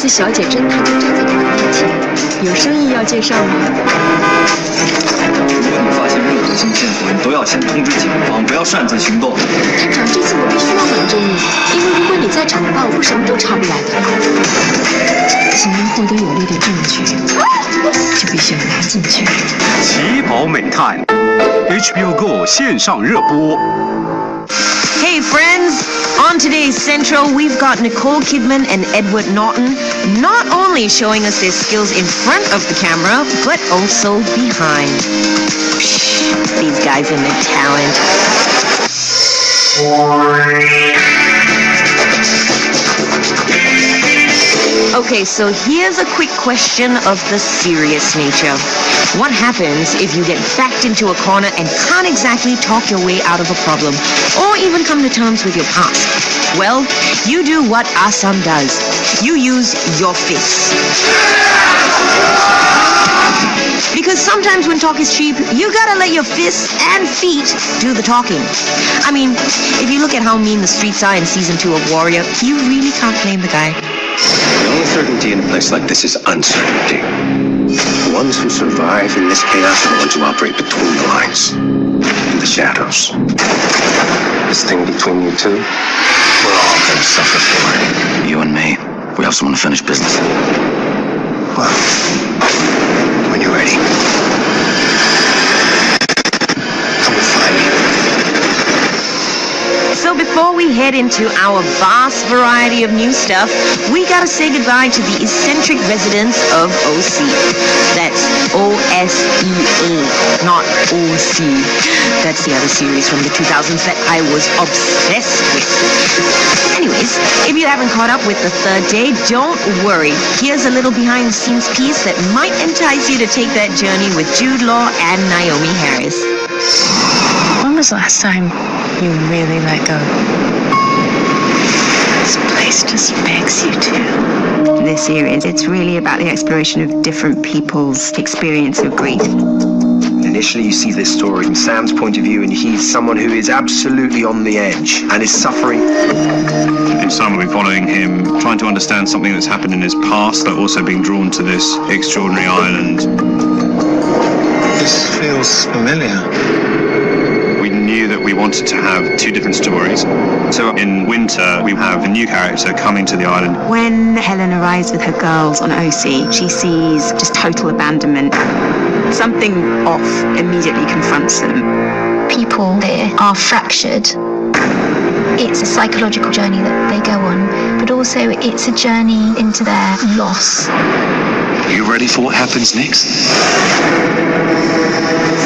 斯小姐侦探就站在他面前，有生意要介绍吗？如果你发现任何新线索，你都要先通知警方，不要擅自行动。探长，这次我必须要瞒着你，因为如果你在场的话，我什么都查不来的。想要获得有力的证据，就必须要拿进去。奇宝美探 HBO Go 线上热播。Hey friends! On today's Central, we've got Nicole Kidman and Edward Norton not only showing us their skills in front of the camera, but also behind. Psh, these guys and their talent. Okay, so here's a quick question of the serious nature. What happens if you get backed into a corner and can't exactly talk your way out of a problem, or even come to terms with your past? Well, you do what Assam does. You use your fists. Because sometimes when talk is cheap, you gotta let your fists and feet do the talking. I mean, if you look at how mean the streets are in season 2 of Warrior, you really can't blame the guy. The only certainty in a place like this is uncertainty. The ones who survive in this chaos are the ones who operate between the lines, in the shadows. This thing between you two, we're all gonna suffer for it. You and me, we also want to finish business. Well, when you're ready, come and find me. So before we head into our vast variety of new stuff, we gotta say goodbye to the eccentric residents of OC. That's OSEA, not OC. That's the other series from the 2000s that I was obsessed with. Anyways, if you haven't caught up with the third day, don't worry. Here's a little behind-the-scenes piece that might entice you to take that journey with Jude Law and Naomi Harris. When was the last time you really let go? This place just begs you to. This series, it's really about the exploration of different people's experience of grief. Initially, you see this story from Sam's point of view, and he's someone who is absolutely on the edge and is suffering. In Sam, we'll be following him, trying to understand something that's happened in his past, but also being drawn to this extraordinary island. This feels familiar. We knew that we wanted to have two different stories. So in winter, we have a new character coming to the island. When Helen arrives with her girls on OC, she sees just total abandonment. Something off immediately confronts them. People there are fractured. It's a psychological journey that they go on, but also it's a journey into their loss. Are you ready for what happens next?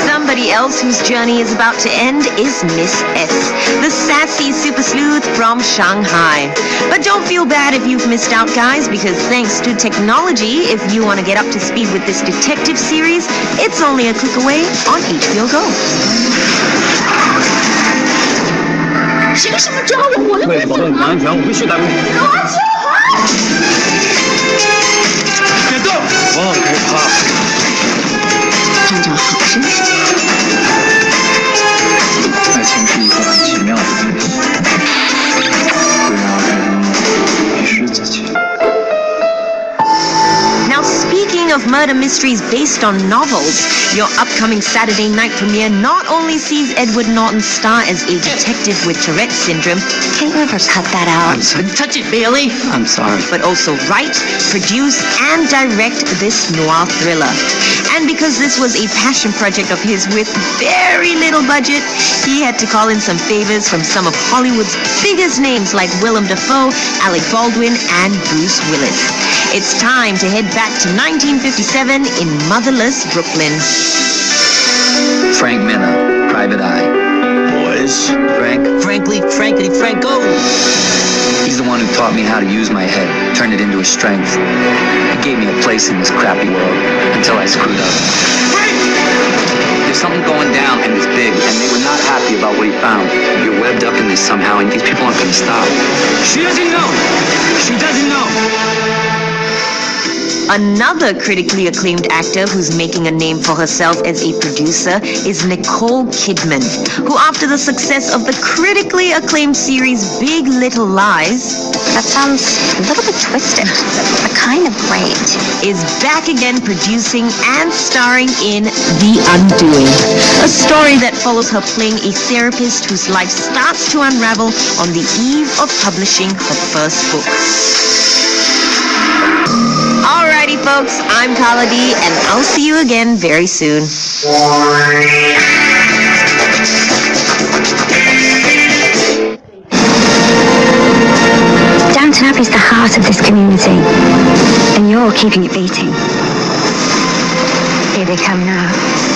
Somebody else whose journey is about to end is Miss S, the sassy super sleuth from Shanghai. But don't feel bad if you've missed out, guys, because thanks to technology, if you want to get up to speed with this detective series, it's only a click away on HBO Go. 凭什么抓我？我又不是警察。安全，我必须逮捕你。别动！我很害怕。探长好绅士。爱情是一个很奇妙的东西，会让人迷失自己。 Now, speaking of murder mysteries based on novels, your upcoming Saturday night premiere not only sees Edward Norton star as a detective with Tourette's syndrome, Can you ever cut that out? Touch it, Bailey. I'm sorry. but also write, produce, and direct this noir thriller. And because this was a passion project of his with very little budget, he had to call in some favors from some of Hollywood's biggest names like Willem Dafoe, Alec Baldwin, and Bruce Willis. It's time to head back to 1957 in motherless Brooklyn. Frank Minna, Private Eye. Boys. Franco. He's the one who taught me how to use my head, turn it into a strength. He gave me a place in this crappy world until I screwed up. There's something going down and it's big, and they were not happy about what he found. You're webbed up in this somehow, and these people aren't going to stop. She doesn't know. She doesn't know. Another critically acclaimed actor who's making a name for herself as a producer is Nicole Kidman, who after the success of the critically acclaimed series Big Little Lies, That sounds a little bit twisted, but kind of great. is back again producing and starring in The Undoing, a story that follows her playing a therapist whose life starts to unravel on the eve of publishing her first book. Alrighty folks, I'm Carla D, and I'll see you again very soon. Downton Abbey's the heart of this community, and you're keeping it beating. Here they come now.